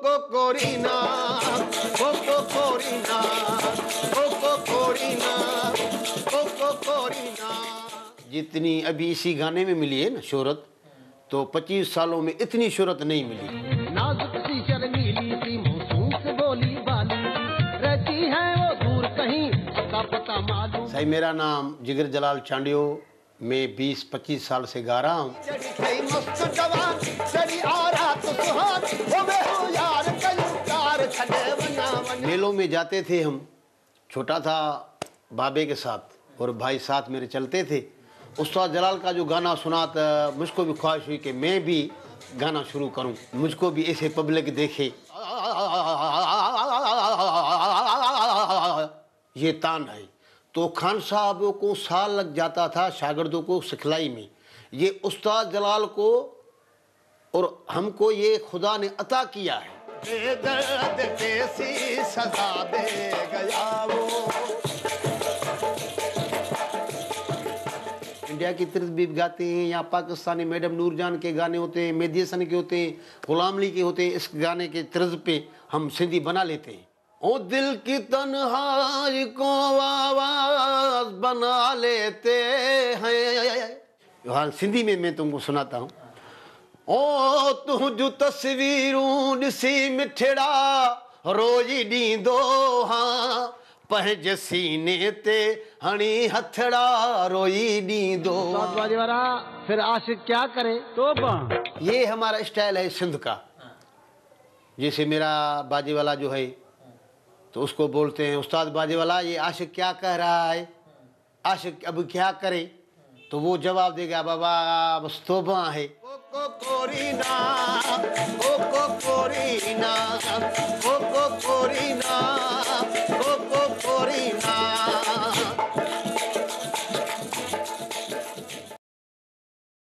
कोकोरिना, कोकोरिना, कोकोरिना, कोकोरिना। जितनी अभी इसी गाने में मिली है ना शोहरत, तो 25 सालों में इतनी शोहरत नहीं मिली। नाजुक सी शर्मीली सी मासूम से बोली बाली रहती है वो दूर कहीं पता पता मालूम। सही, मेरा नाम जिगर जलाल चांडियो, मैं 20-25 साल से गा रहा हूँ। मेलों में जाते थे हम, छोटा था, बाबे के साथ और भाई साथ मेरे चलते थे। उस्ताद जलाल का जो गाना सुना था, मुझको भी ख्वाहिश हुई कि मैं भी गाना शुरू करूं, मुझको भी ऐसे पब्लिक देखे। ये तान है। तो खान साहबों को साल लग जाता था शागिर्दों को सिखलाई में। ये उस्ताद जलाल को और हमको ये खुदा ने अता किया है। बेदर्द कैसी सजा दे गया वो। इंडिया की तर्ज भी गाते हैं, या पाकिस्तानी मैडम नूरजान के गाने होते हैं, मेहदी हसन के होते हैं, गुलाम अली के होते हैं। इस गाने के तर्ज पे हम सिंधी बना लेते हैं। ओ दिल की तन्हाई को आवाज बना लेते हैं। हाँ, सिंधी में मैं तुमको सुनाता हूँ। ओ तू जो तस्वीरूं ॾिसी मिठड़ा रोज़ी ॾींदो हाँ, पंहिंज सीने ते हणी हथड़ा रोई ॾींदो। बाजीवाला फिर आशिक क्या करे तोबा। ये हमारा स्टाइल है सिंध का। जैसे मेरा बाजीवाला जो है तो उसको बोलते हैं, उस्ताद बाजीवाला ये आशिक क्या कह रहा है, आशिक अब क्या करे, तो वो जवाब देगा, बाबा बस तोबा है। कोकोरिना,